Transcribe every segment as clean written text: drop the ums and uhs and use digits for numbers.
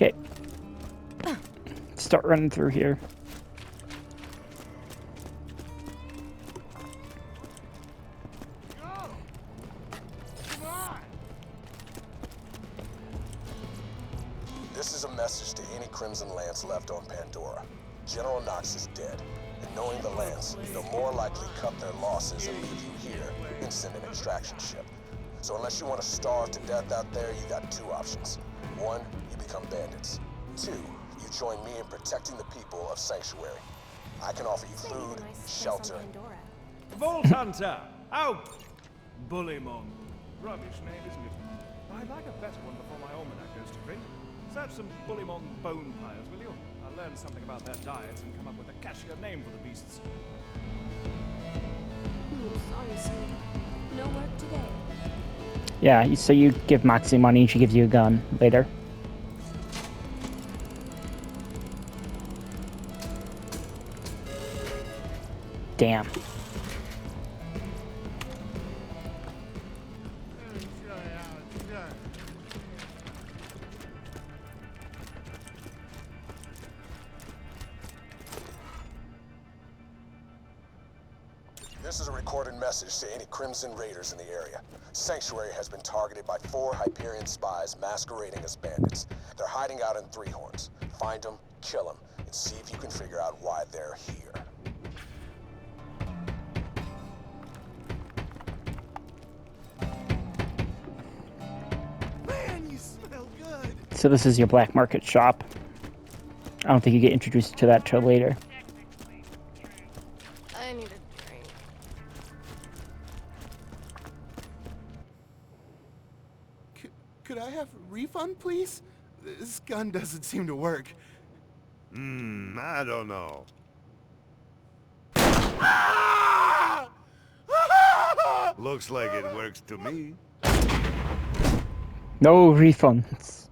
Okay. Start running through here. This is a message to any Crimson Lance left on Pandora. General Knox is dead, and knowing the Lance, they'll more likely cut their losses and leave you here than send an extraction ship. So unless you want to starve to death out there, you got two options. One, you become bandits. Two, you join me in protecting the people of Sanctuary. I can offer you food, shelter. Vault Hunter! Out! Bullymon. Rubbish name, isn't it? I'd like a better one before my almanac goes to print. Search some Bullymon bone piles, will you? I'll learn something about their diets and come up with a catchier name for the beasts. Sorry, sir. No work today. Yeah, so you give Moxie money and she gives you a gun later. Damn. This is a recorded message to any Crimson Raiders in the area. Sanctuary has been targeted by 4 Hyperion spies masquerading as bandits. They're hiding out in Three Horns. Find them, kill them, and see if you can figure out why they're here. Man, you smell good. So this is your black market shop. I don't think you get introduced to that till later. I need a drink. Could I have a refund, please? This gun doesn't seem to work. I don't know. Looks like it works to me. No refunds.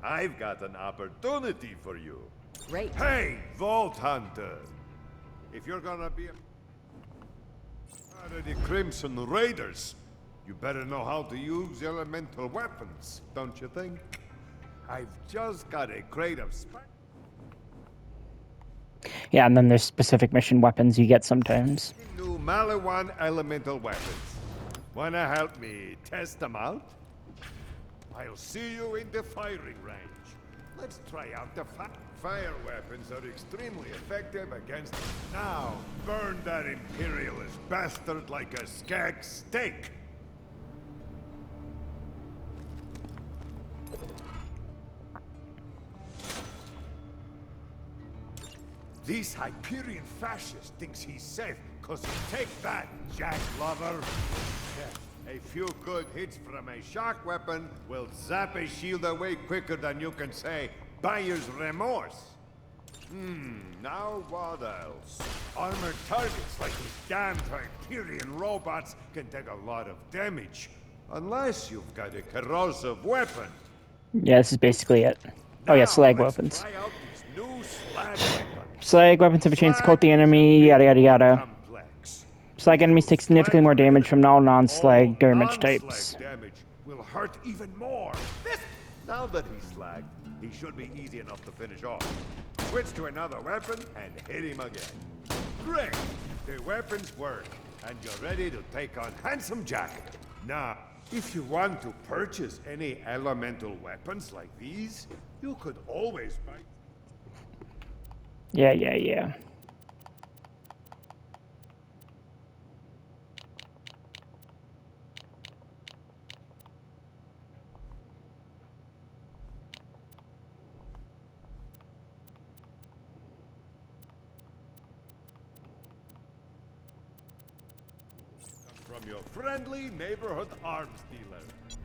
I've got an opportunity for you. Great. Hey, Vault Hunter! If you're gonna be part of the Crimson Raiders, you better know how to use elemental weapons, don't you think? I've just got a crate of Yeah, and then there's specific mission weapons you get sometimes. new Malawan elemental weapons. Wanna help me test them out? I'll see you in the firing range. Let's try out the fire weapons are extremely effective against... Now, burn that imperialist bastard like a skag steak! This Hyperion fascist thinks he's safe, cause he take that, Jack Lover! Yeah, a few good hits from a shock weapon will zap a shield away quicker than you can say, buyer's remorse! Now what else? Armored targets like these damned Hyperion robots can take a lot of damage. Unless you've got a corrosive weapon. Yeah, this is basically it. Oh yeah, slag let's weapons. try out these new slag weapons. Slag weapons have a chance to coat the enemy, yada yada yada. Complex. Slag enemies take significantly more damage from all non-slag damage Non-slag types. damage will hurt even more. Now that he's slagged, he should be easy enough to finish off. Switch to another weapon and hit him again. Great! The weapons work, and you're ready to take on Handsome Jack. Now, if you want to purchase any elemental weapons like these, you could always buy... Yeah. From your friendly neighborhood arms dealer.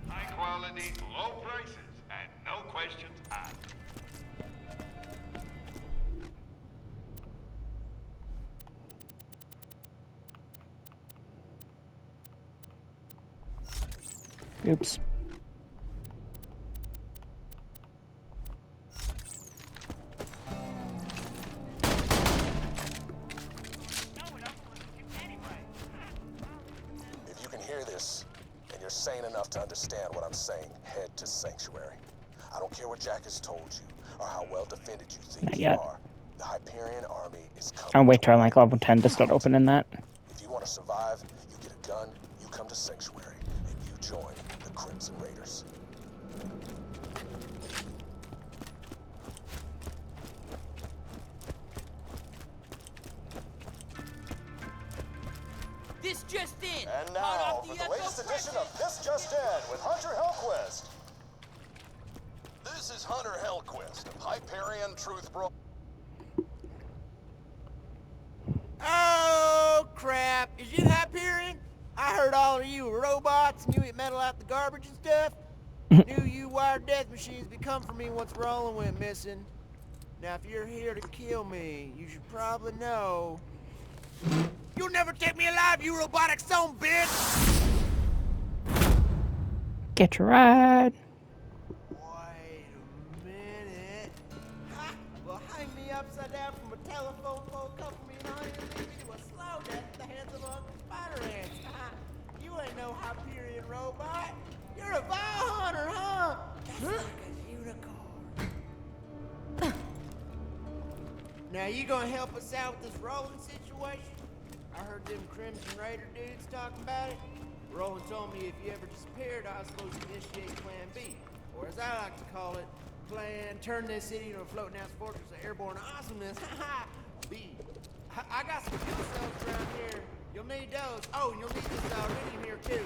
High quality, low prices, and no questions asked. Oops. If you can hear this, and you're sane enough to understand what I'm saying, head to Sanctuary. I don't care what Jack has told you, or how well defended you think Not you yet. are. The Hyperion army is coming. I'll wait till I'm to like level 10 to start opening that. If you want to survive, you get a gun, you come to Sanctuary, and you join the Crimson Raiders. This just in. And Hot now, off for the the latest Echo edition of presses. This Just In with Hunter Hellquist. This is Hunter Hellquist of Hyperion Truth Bro. Oh, crap. Is it Hyperion? I heard all of you were robots and you eat metal out the garbage and stuff. Knew you wired death machines be come for me once Roland went missing. Now, if you're here to kill me, you should probably know. You'll never take me alive, you robotic son bitch! Get your ride. Wait a minute. Ha! Well, hang me upside down from a telephone pole, cover me in honey, and leave me to a slow death at the hands of Uncle Spider Ants. Ha! You ain't no Hyperion robot. You're a vile hunter, huh? That's like a unicorn. Now, you gonna help us out with this Roland situation? I heard them Crimson Raider dudes talking about it. Roland told me if you ever disappeared, I was supposed to initiate Plan B. Or as I like to call it, Plan Turn this city into a floating ass fortress of airborne awesomeness. Ha B. I got some fuel cells around here. You'll need those. Oh, and you'll need this iridium here too.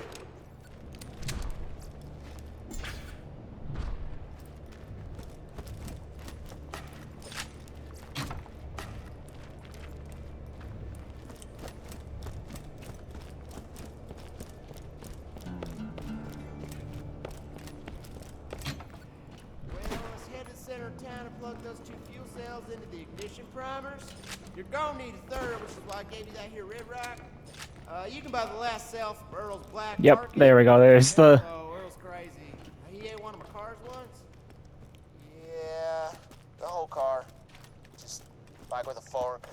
Center of town and plug those 2 fuel cells into the ignition primers. You're gonna need a third, which is why I gave you that here red rock. You can buy the last cell from Earl's Black Yep, Market. there we go. There's the... Oh, Earl's crazy. He ate one of my cars once. Yeah, the whole car. Just like with a fork.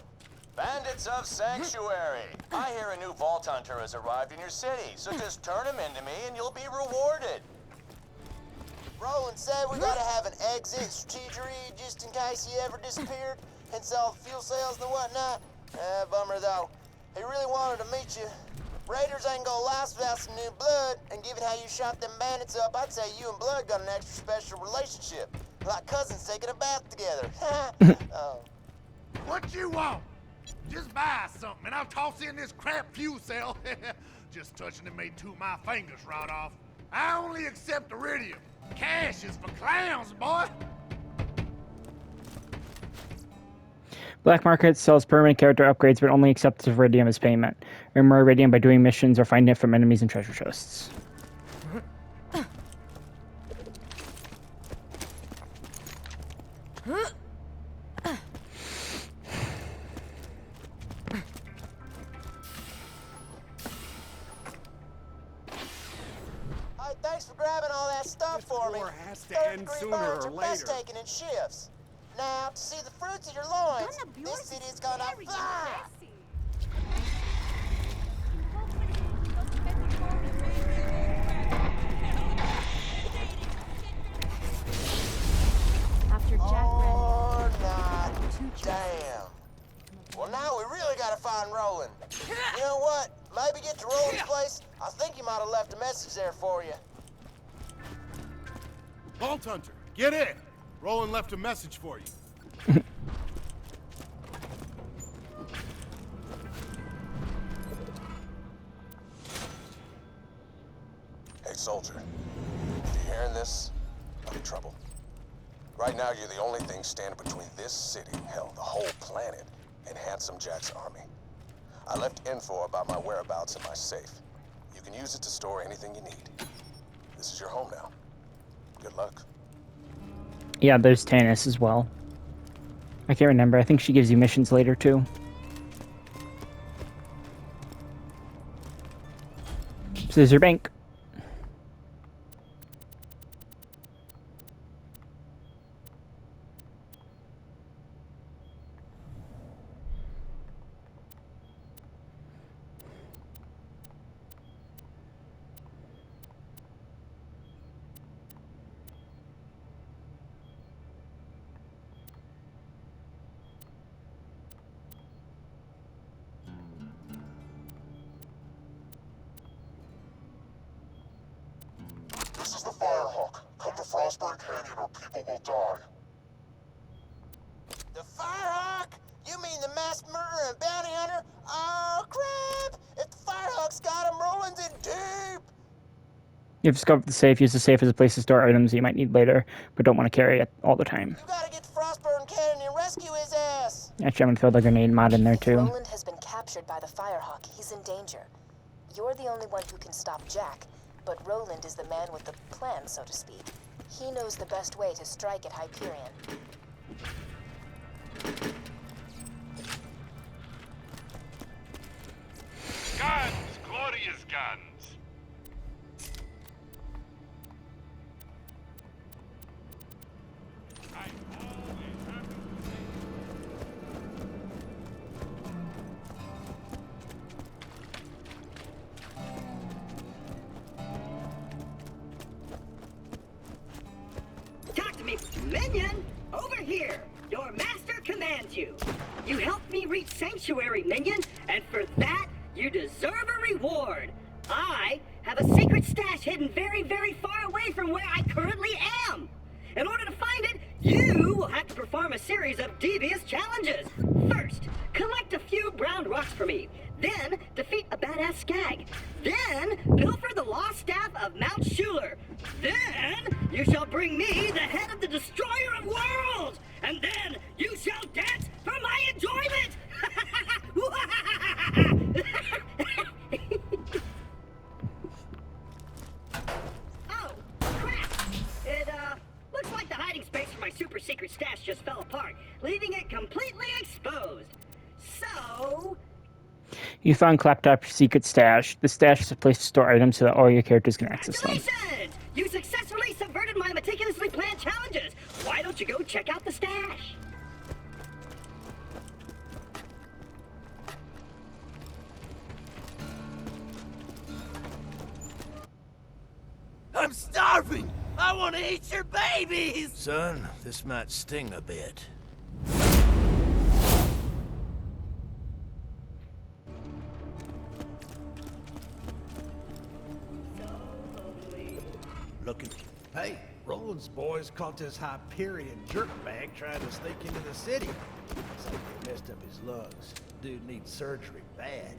Bandits of Sanctuary! I hear a new Vault Hunter has arrived in your city, so just turn him into me and you'll be rewarded. Roland said we gotta have an exit strategy just in case he ever disappeared, hence all the fuel cells and whatnot. Bummer though. He really wanted to meet you. Raiders ain't gonna last without some new blood, and given how you shot them bandits up, I'd say you and Blood got an extra special relationship. Like cousins taking a bath together. Oh. What you want? Just buy something and I'll toss in this crap fuel cell. Just touching it made 2 of my fingers rot off. I only accept iridium. Cash is for clowns, boy. Black Market sells permanent character upgrades, but only accepts Iridium as payment. Earn more Iridium by doing missions or finding it from enemies and treasure chests. Thanks for grabbing all that stuff for me. War has to Third end degree sooner burns or are best later. taken in shifts. Now, to see the fruits of your loins, this city is gonna fly. After Jack Or not. Damn. Well, now we really gotta find Roland. You know what? Maybe get to Roland's place. I think he might have left a message there for you. Vault Hunter, get in! Roland left a message for you. Hey, soldier. If you're hearing this, I'm in trouble. Right now, you're the only thing standing between this city, hell, the whole planet, and Handsome Jack's army. I left info about my whereabouts in my safe. You can use it to store anything you need. This is your home now. Good luck. Yeah, there's Tannis as well. I can't remember. I think she gives you missions later, too. Scissor Bank. This is the Firehawk. Come to Frostburn Canyon or people will die. The Firehawk? You mean the mass murderer and bounty hunter? Oh, crap! If the Firehawk's got him, Roland's in deep! You've discovered the safe. Use the safe as a place to store items you might need later, but don't want to carry it all the time. You gotta get to Frostburn Canyon and rescue his ass! Actually, I'm gonna throw the grenade mod in there too. Roland has been captured by the Firehawk. He's in danger. You're the only one who can stop Jack, but Roland is the man with the plan, so to speak. He knows the best way to strike at Hyperion. Guns! Glorious guns! I always have to Talk to me, minion! Over here! Your master commands you! You helped me reach Sanctuary, minion, and for that, you deserve a reward! I have a secret stash hidden very, very far away from where I currently am! In order to find it, you will have to perform a series of devious challenges. First, collect a few brown rocks for me. Then, defeat a badass skag. Then, pilfer the lost staff of Mount Schuler. Then, you shall bring me the head of the Destroyer of Worlds. And then, you shall dance for my enjoyment. Oh, crap. It, looks like the hiding space for my super secret stash just fell apart, leaving it completely exposed. So... You found Claptrap's secret stash. The stash is a place to store items so that all your characters can access them. Congratulations! You successfully subverted my meticulously planned challenges. Why don't you go check out the stash? I'm starving! I want to eat your babies! Son, this might sting a bit. Looking. Hey, Roland's boys caught this Hyperion jerkbag trying to sneak into the city. Looks like they messed up his lungs. Dude needs surgery bad.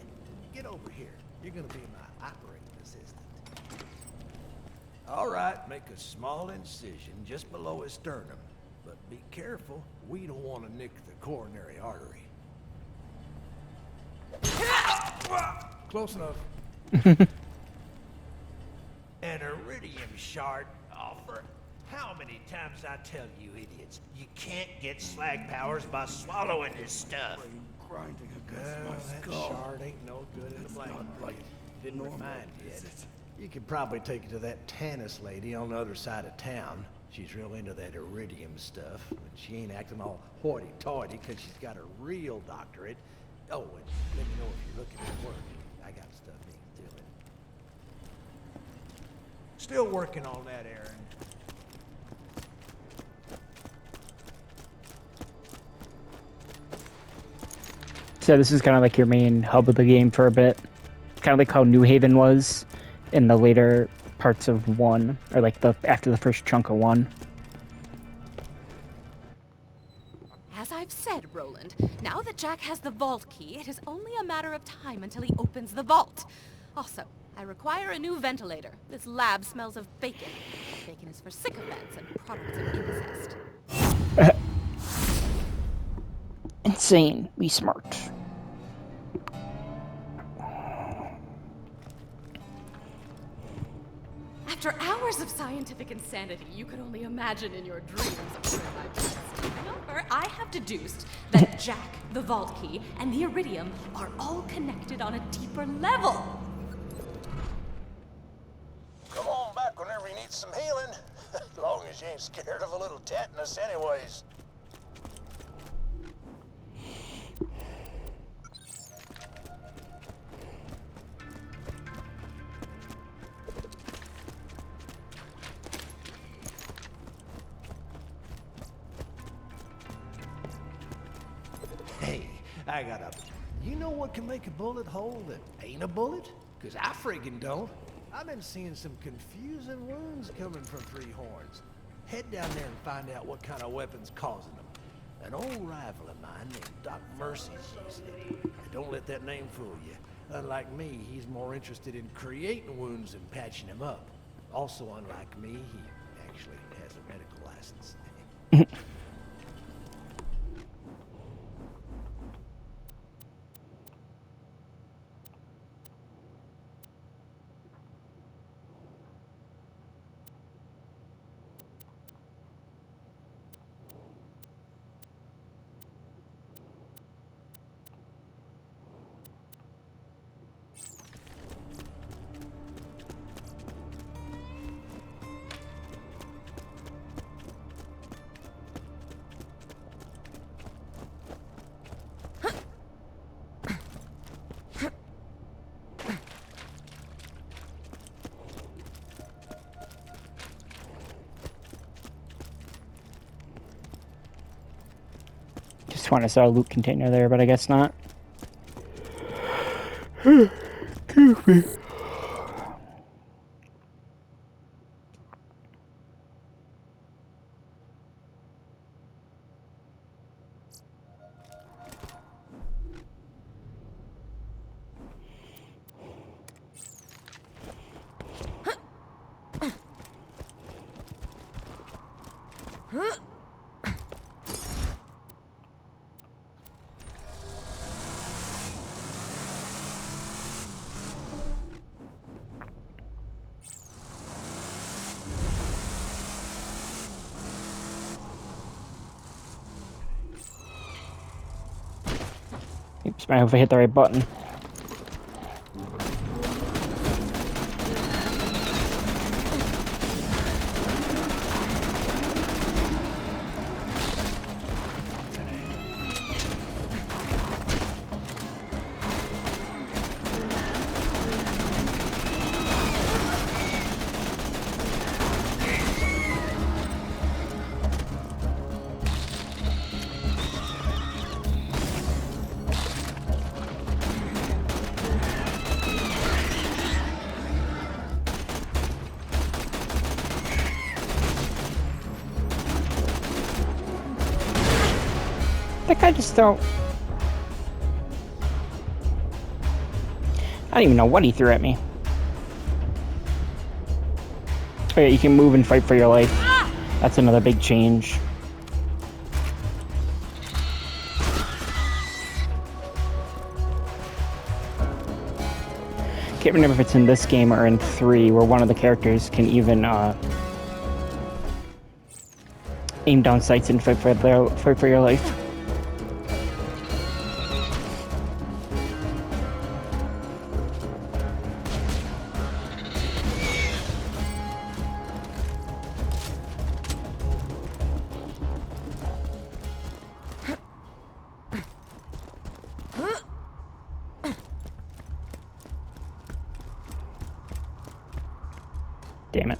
Get over here. You're gonna be my operating assistant. All right, make a small incision just below his sternum. But be careful, we don't want to nick the coronary artery. Close enough. An iridium shard offer. How many times I tell you idiots, you can't get slag powers by swallowing this stuff. Grinding against Well, my that skull. shard ain't no good in the blank. Not right. Didn't Normal, remind you is yet. it? You could probably take it to that Tannis lady on the other side of town. She's real into that iridium stuff, but she ain't acting all hoity-toity because she's got a real doctorate. Oh, and let me know if you're looking for work. I got stuff needs doing. Still working on that errand. So this is kind of like your main hub of the game for a bit. Kind of like how New Haven was in the later parts of 1, or like after the first chunk of 1. As I've said, Roland, now that Jack has the vault key, it is only a matter of time until he opens the vault. Also, I require a new ventilator. This lab smells of bacon. Bacon is for sycophants and products of incest. Insane. Be smart. After hours of scientific insanity, you could only imagine in your dreams of where my best. However, I have deduced that Jack, the vault key, and the iridium are all connected on a deeper level. Come on back whenever you need some healing. As long as you ain't scared of a little tetanus anyways. Hey, I got a... You know what can make a bullet hole that ain't a bullet? 'Cause I friggin' don't. I've been seeing some confusing wounds coming from Three Horns. Head down there and find out what kind of weapon's causing them. An old rival of mine named Doc Mercy's used it. And don't let that name fool you. Unlike me, he's more interested in creating wounds than patching them up. Also, unlike me, he actually has a medical license. Just want to saw a loot container there, but I guess not. Excuse me. Oops, I hope I hit the right button. That guy just don't... I don't even know what he threw at me. Oh yeah, you can move and fight for your life. That's another big change. Can't remember if it's in this game or in 3, where one of the characters can even aim down sights and fight for your life. Damn it.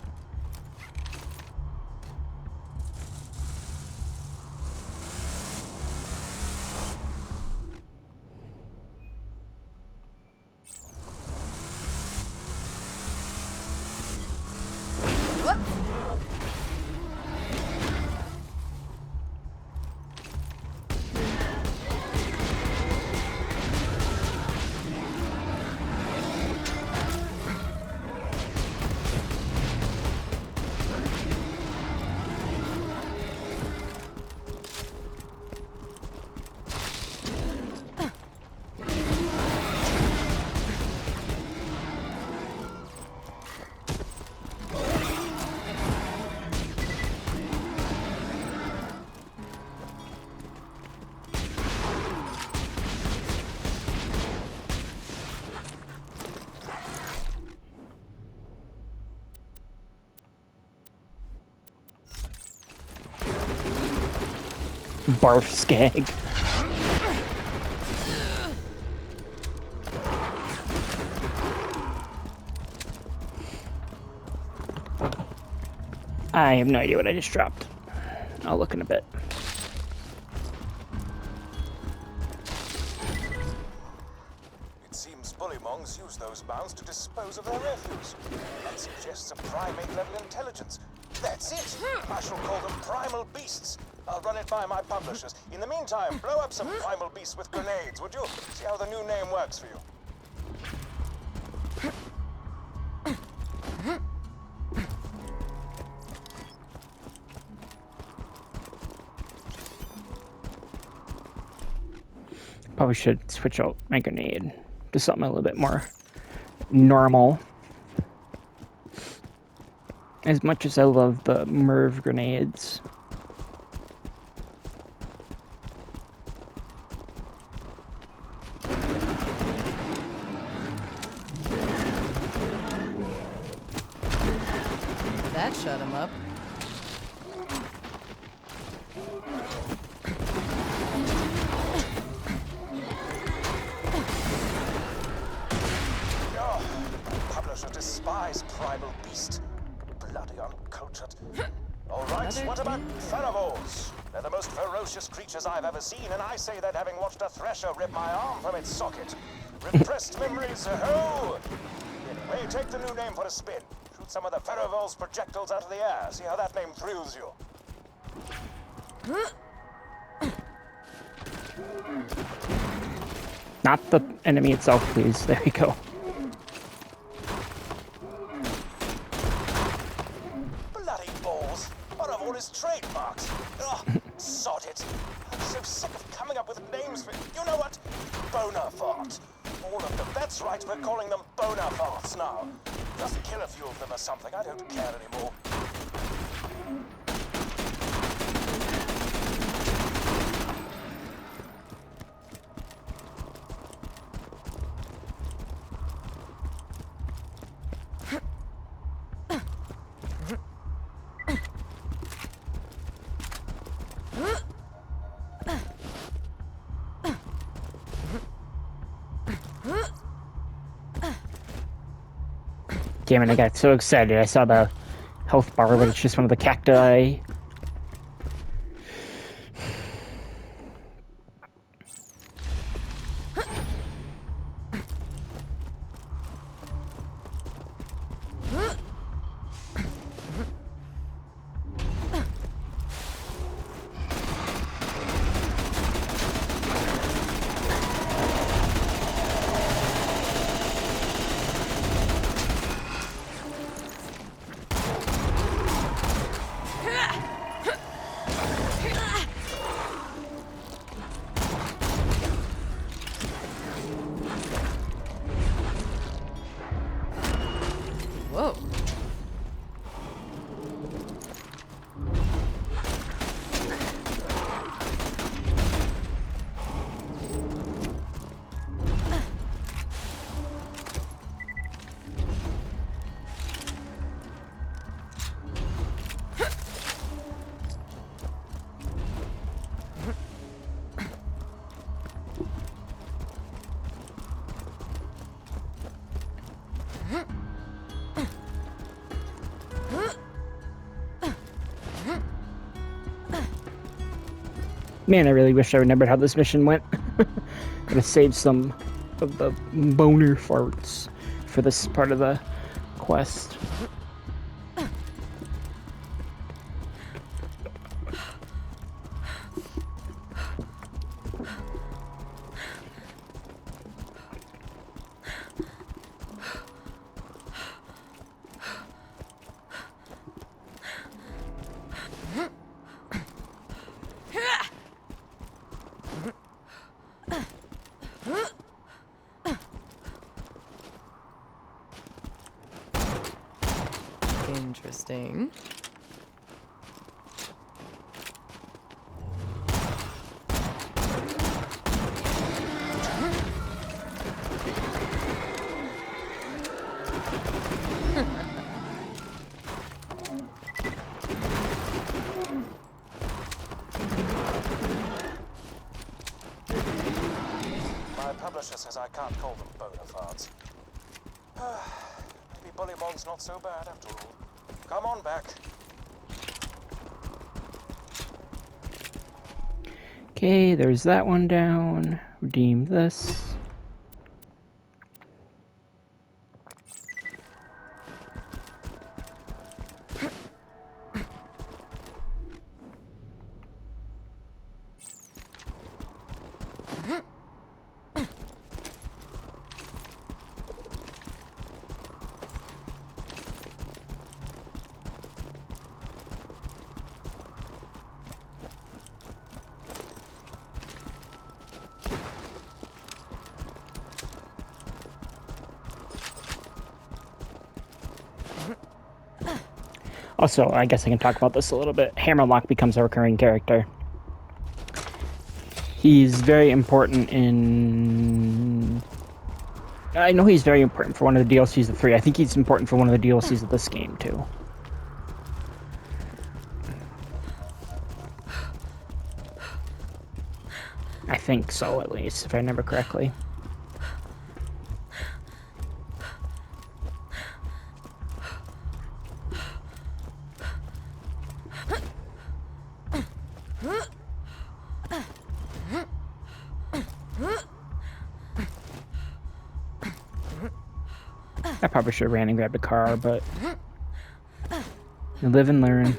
Barf skag. I have no idea what I just dropped. I'll look in a bit. It seems bullymongs use those mounds to dispose of their refuse. primate-level intelligence. That's it! I shall call them primal beasts. I'll run it by my publishers. In the meantime, blow up some primal beasts with grenades, would you? See how the new name works for you. Probably should switch out my grenade to something a little bit more normal. As much as I love the Merv grenades. That shut him up. Publisher despise primal beast. Bloody uncultured. Alright, what about Theravols? They're the most ferocious creatures I've ever seen, and I say that having watched a thresher rip my arm from its socket. Repressed memories, ho! Anyway, take the new name for a spin. Shoot some of the Theravols projectiles out of the air. See how that name thrills you. Not the enemy itself, please. There we go. Bloody balls! What of all his trademarks? Ugh, sod it. I'm so sick of coming up with names for... You know what? Bonafart. All of them. That's right, we're calling them Bonafarts now. Just kill a few of them or something. I don't care anymore. Damn it, I got so excited. I saw the health bar, but it's just one of the cacti. Whoa. Man, I really wish I remembered how this mission went. Gotta save some of the boner farts for this part of the quest. Interesting. My publisher says I can't call them Bonafarts. Maybe Bullymon's not so bad after all. Come on back. Okay, there's that one down. Redeem this. Also, I guess I can talk about this a little bit. Hammerlock becomes a recurring character. He's very important in... I know he's very important for one of the DLCs of 3. I think he's important for one of the DLCs of this game, too. I think so, at least, if I remember correctly. I probably should have ran and grabbed a car, but you live and learn.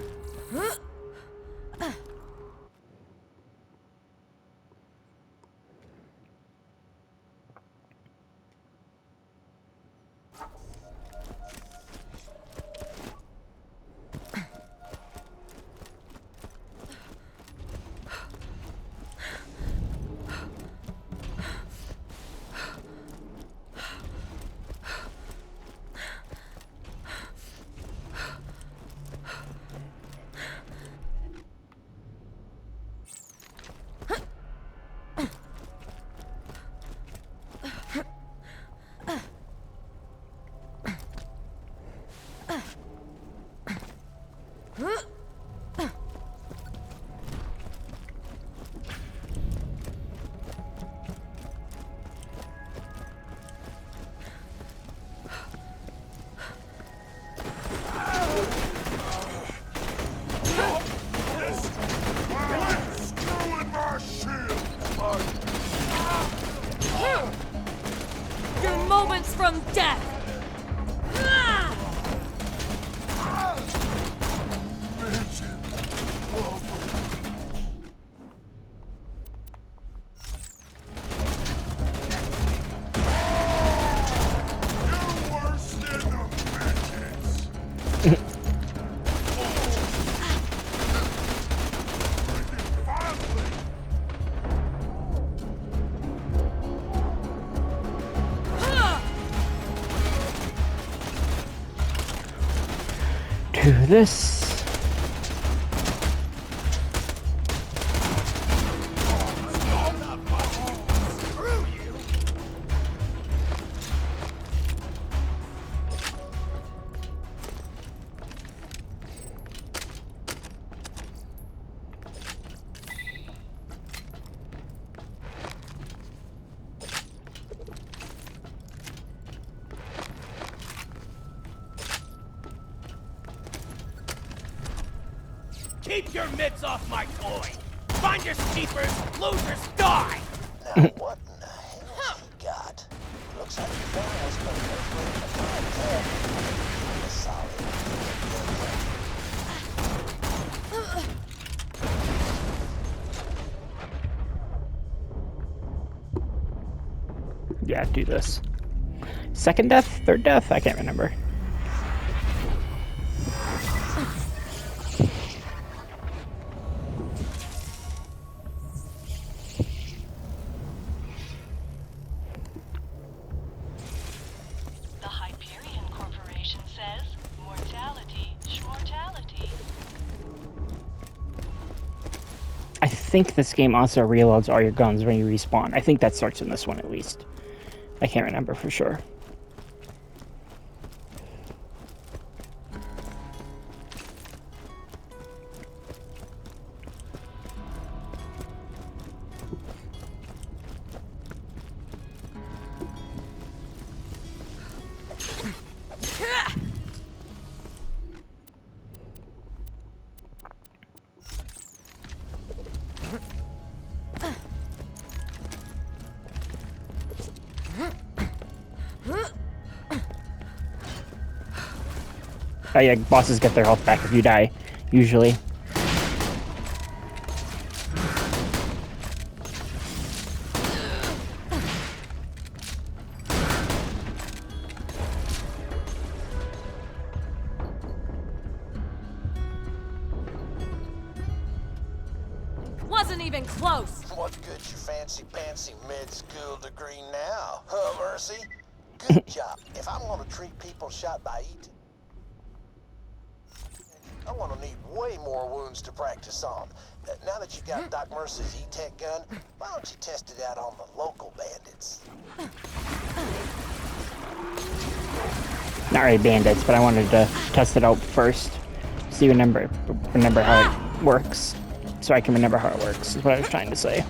Your moments from death! Do this. Keep your mitts off my toy! Find your steepers, losers die! Now, what in the hell he got? Looks like the guy has been waiting a time there. Solid. Yeah, do this. Second death? Third death? I can't remember. I think this game also reloads all your guns when you respawn. I think that starts in this one at least. I can't remember for sure. Oh yeah, bosses get their health back if you die, usually. Wasn't even close! What good's your fancy mid-school degree now, huh, Mercy? Good job. If I'm gonna treat people shot by eating, I want to need way more wounds to practice on. Now that you got Doc Mercy's E-Tech gun, why don't you test it out on the local bandits? Not really bandits, but I wanted to test it out first. See, remember how it works. So I can remember how it works, is what I was trying to say.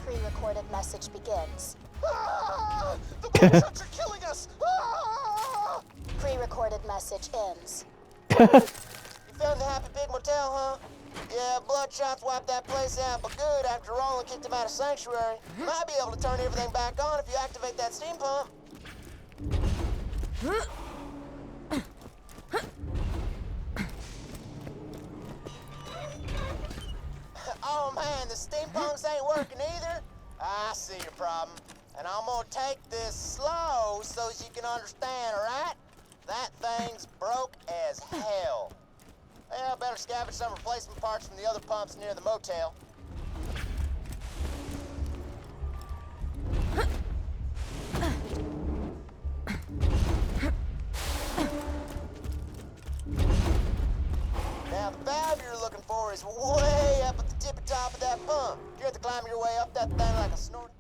Pre-recorded message begins. Ah! The bullshots are killing us! Ah! Pre-recorded message ends. You found the Happy Pig Motel, huh? Yeah, Bloodshots wiped that place out, but good after Roland kicked him out of Sanctuary. Might be able to turn everything back on if you activate that steam pump. Oh man, the steam pumps ain't working either? I see your problem. And I'm gonna take this slow so as you can understand, alright? That thing's broke as hell. Well, better scavenge some replacement parts from the other pumps near the motel. Now, the valve you're looking for is way up at the tippy top of that pump. You have to climb your way up that thing like a snort.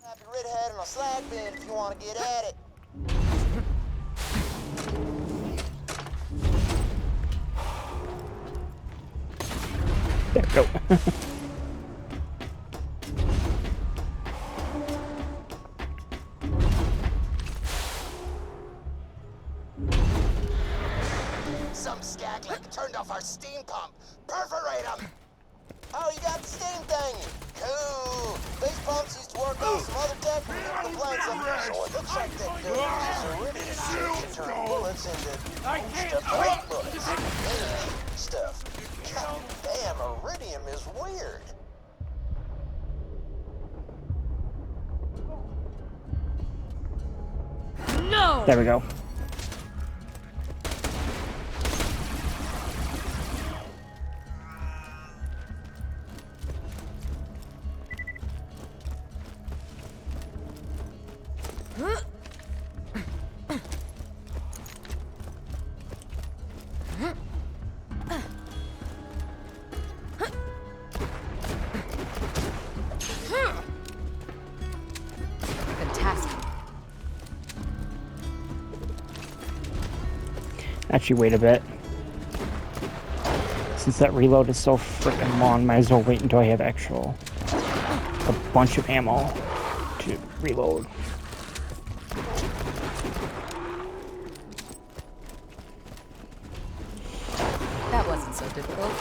Have your red head on a slag bin if you want to get at it. There we go. Some skaglik turned off our steam pump. Perforate them! Oh, you got the steam thingy. Cool. These pumps used to work on some other tech for the planes up there. So it looks like that dude uses iridium to turn bullets into stuff like bullets. Anyway, stuff. God damn, iridium is weird. No! There we go. Fantastic. Actually, wait a bit. Since that reload is so freaking long, might as well wait until I have a bunch of ammo to reload. That wasn't so difficult.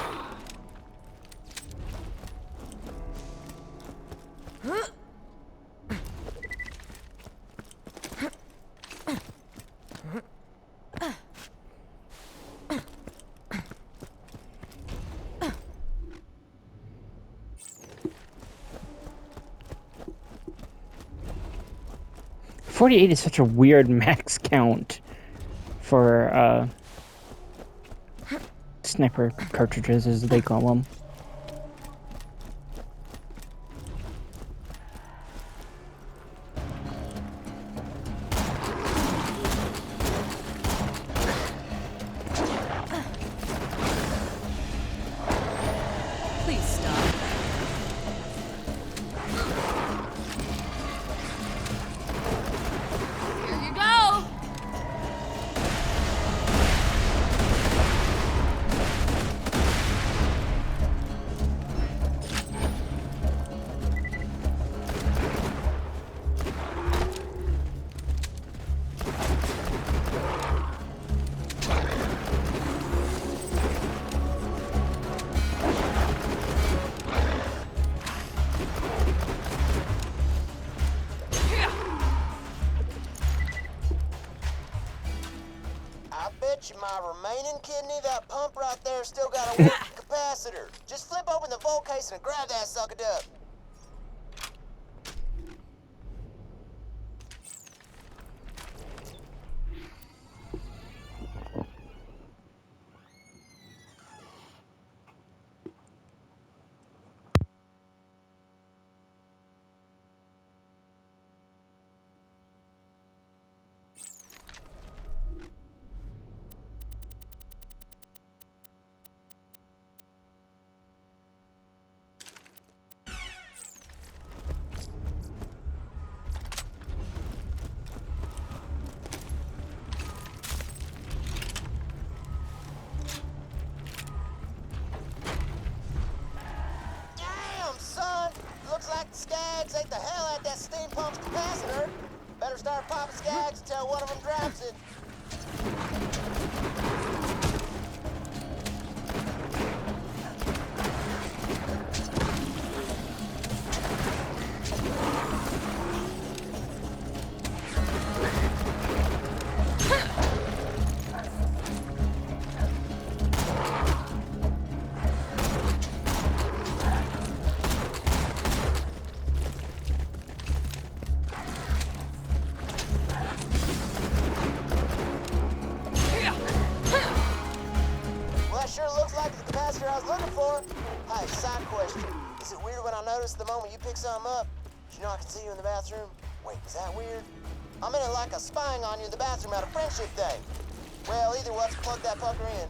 .48 is such a weird max count for sniper cartridges, as they call them. Please stop. Here you go! my remaining kidney, that pump right there still got a working capacitor. Just flip open the vault case and grab that sucker up. Looks like the Skags ate the hell out of that steam pump's capacitor. Better start popping Skags until one of them drops it. I was looking for. Hey, side question. Is it weird when I notice the moment you pick something up? Did you know I can see you in the bathroom? Wait, is that weird? I'm in it like a spying on you in the bathroom at a friendship day. Well, either way, let's plug that pucker in.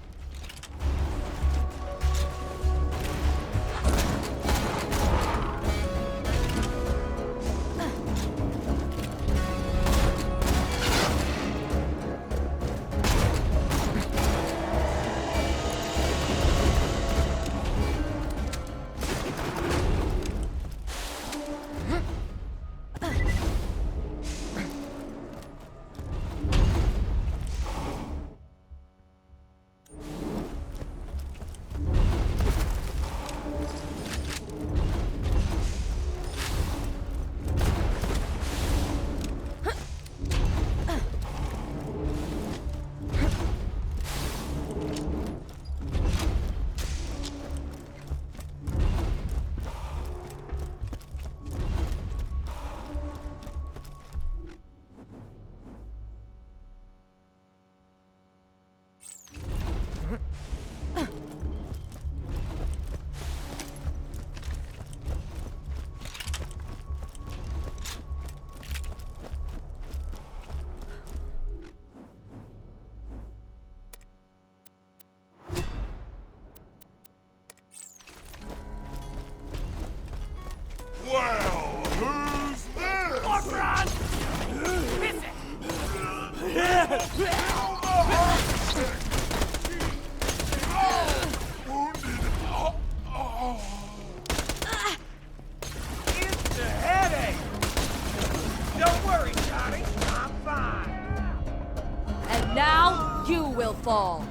Well, who's this? Run! Miss It's a headache! Don't worry, Johnny. I'm fine. And now you will fall.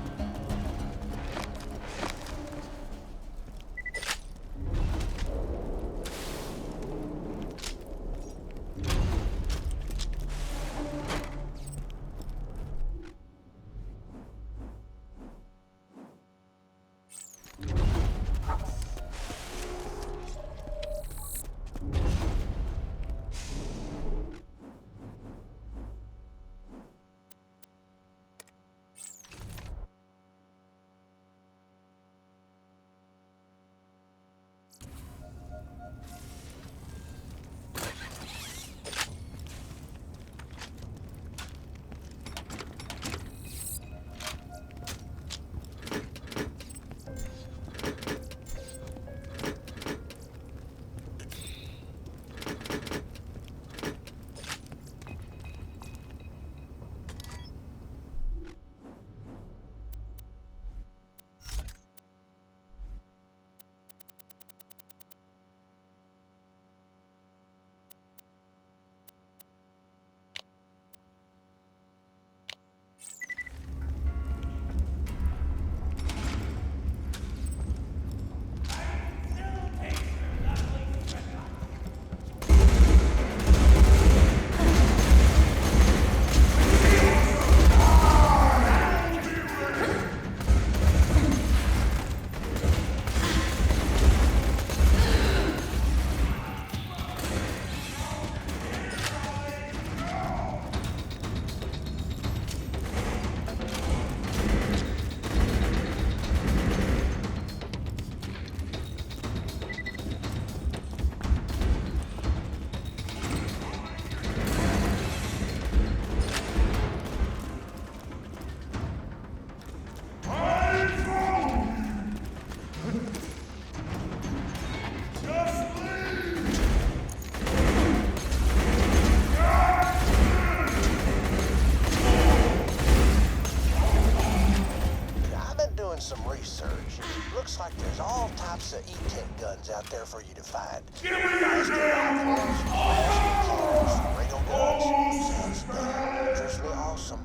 stacks of E-Kit guns out there for you to find. Blaster rifles, plastic cannons, rail guns. Sounds dangerously awesome.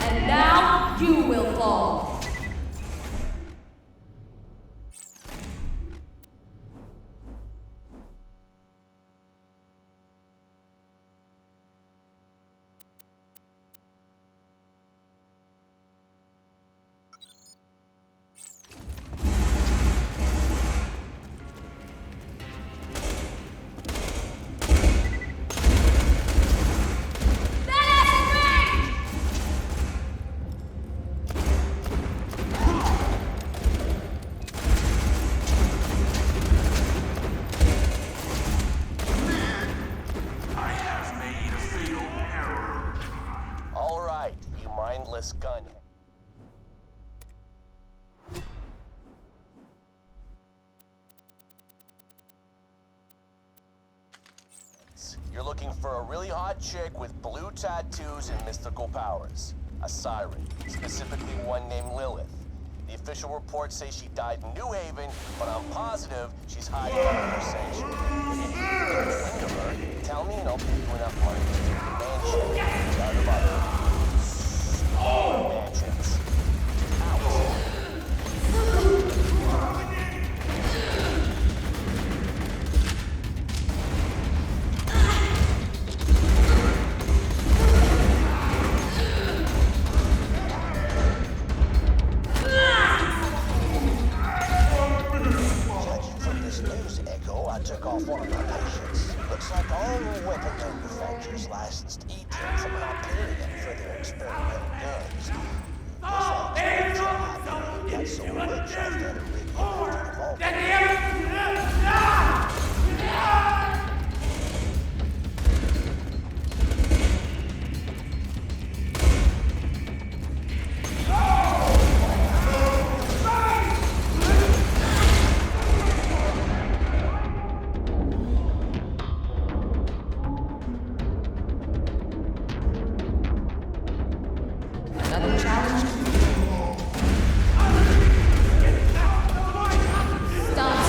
And now you will fall. All right, you mindless gun. You're looking for a really hot chick with blue tattoos and mystical powers. A siren, specifically one named Lilith. The official reports say she died in New Haven, but I'm positive she's hiding out in her sanctuary. If you can get wind of her, tell me and I'll pay you enough money to take the mansion out of other mansions. I took off one of my patients. Looks like all the weapon manufacturers licensed E-Kit from Hyperion for their experimental guns. This one's a job. Got so much I've got to rig him after the vault. Another challenge. Stop.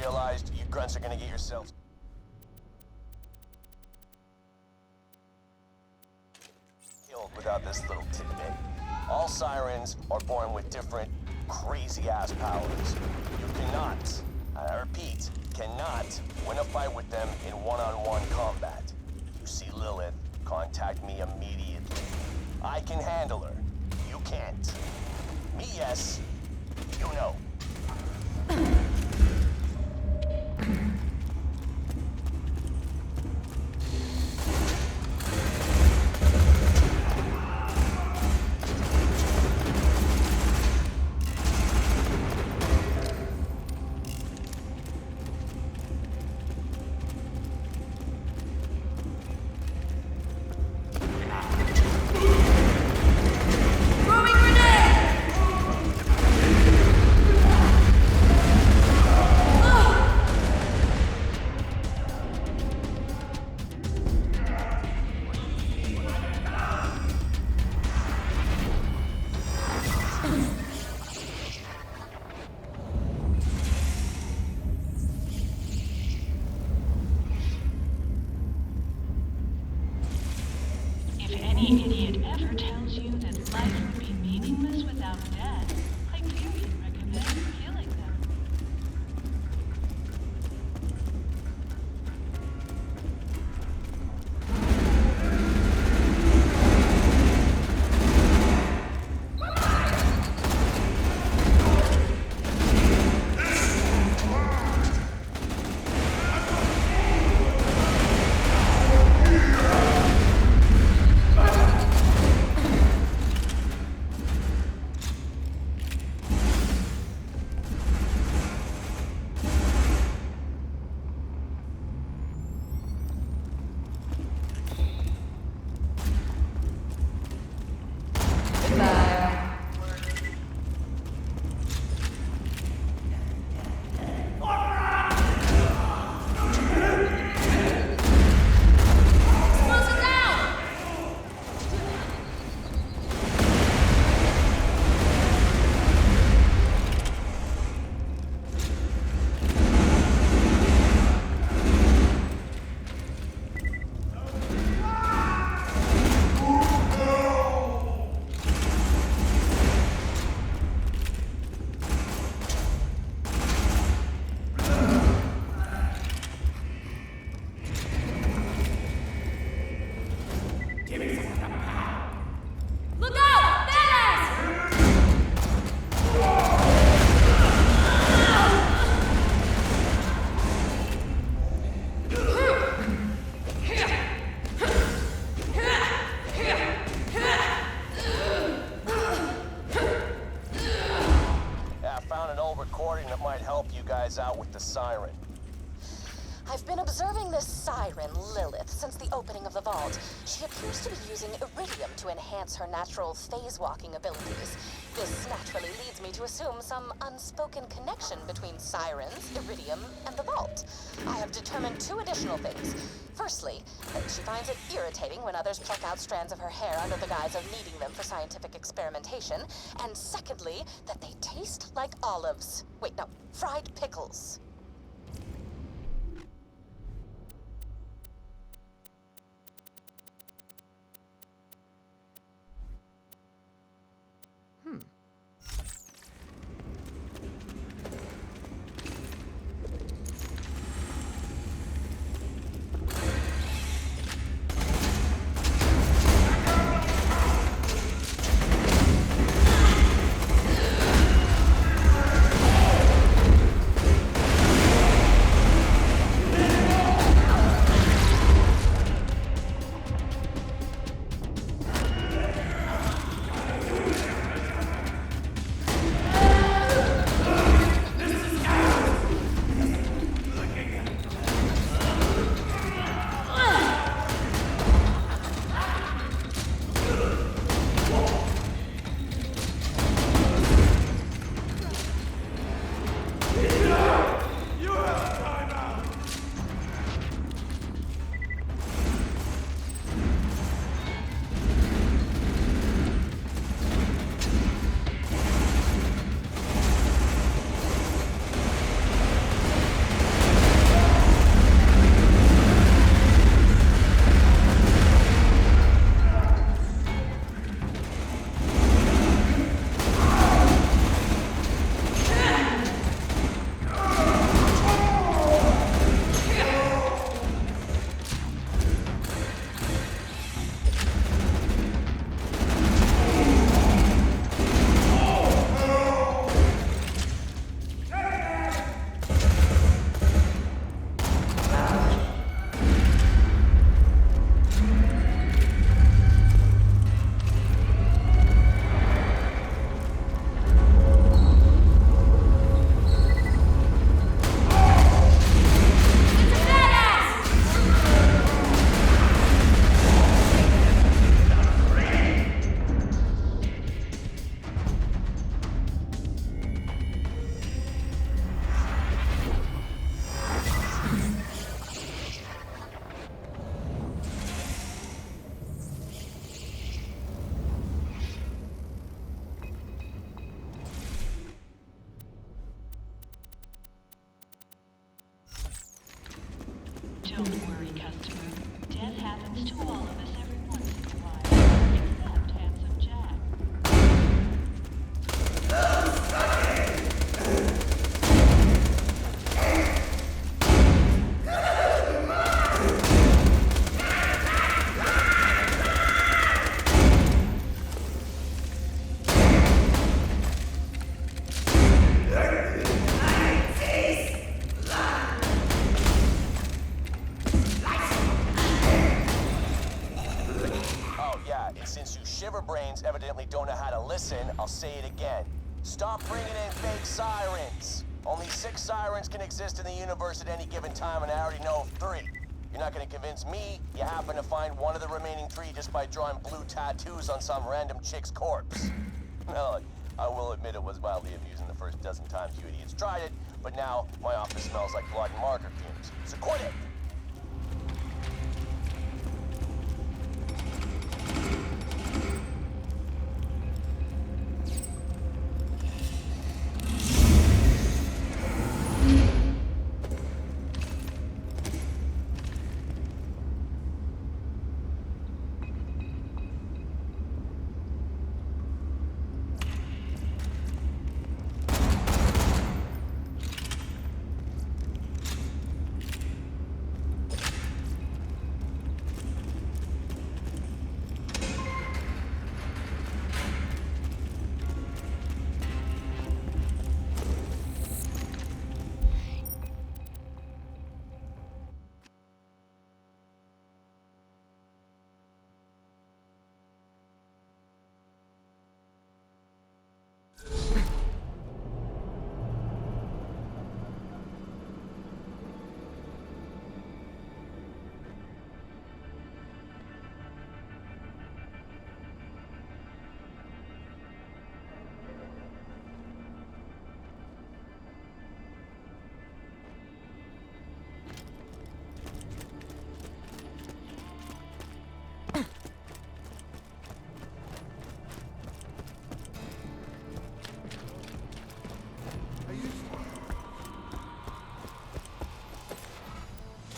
realized you grunts are gonna get yourselves killed without this little tidbit. All sirens are born with different crazy-ass powers. You cannot, I repeat, cannot win a fight with them in one-on-one combat. You see Lilith, contact me immediately. I can handle her. You can't. Me, yes. You know. If any idiot ever tells you that life would be meaningless without death, Hyperion recommends killing them. Look out! Badass! Yeah, I found an old recording that might help you guys out with the siren. I've been observing this siren, Lilith, since the opening of the vault. She appears to be using iridium to enhance her natural phase-walking abilities. This naturally leads me to assume some unspoken connection between sirens, iridium, and the vault. I have determined two additional things. Firstly, that she finds it irritating when others pluck out strands of her hair under the guise of needing them for scientific experimentation. And secondly, that they taste like olives. Wait, no, fried pickles. evidently don't know how to listen, I'll say it again. Stop bringing in fake sirens. Only 6 sirens can exist in the universe at any given time, and I already know of 3. You're not gonna convince me you happen to find one of the remaining 3 just by drawing blue tattoos on some random chick's corpse. Now, look, I will admit it was mildly amusing the first dozen times you idiots tried it, but now my office smells like blood and marker fumes. So quit it!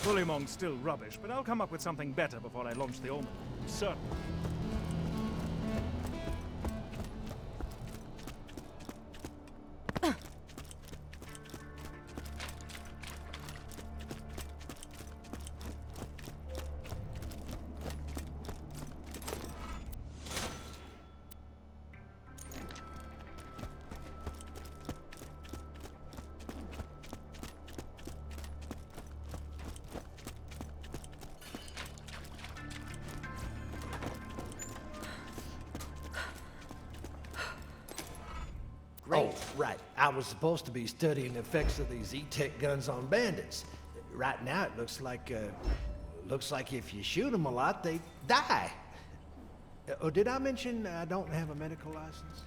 Bullymong's still rubbish, but I'll come up with something better before I launch the Omen. Certainly. Oh, right. I was supposed to be studying the effects of these E-Tech guns on bandits. Right now, it looks like if you shoot them a lot, they die. Oh, did I mention I don't have a medical license?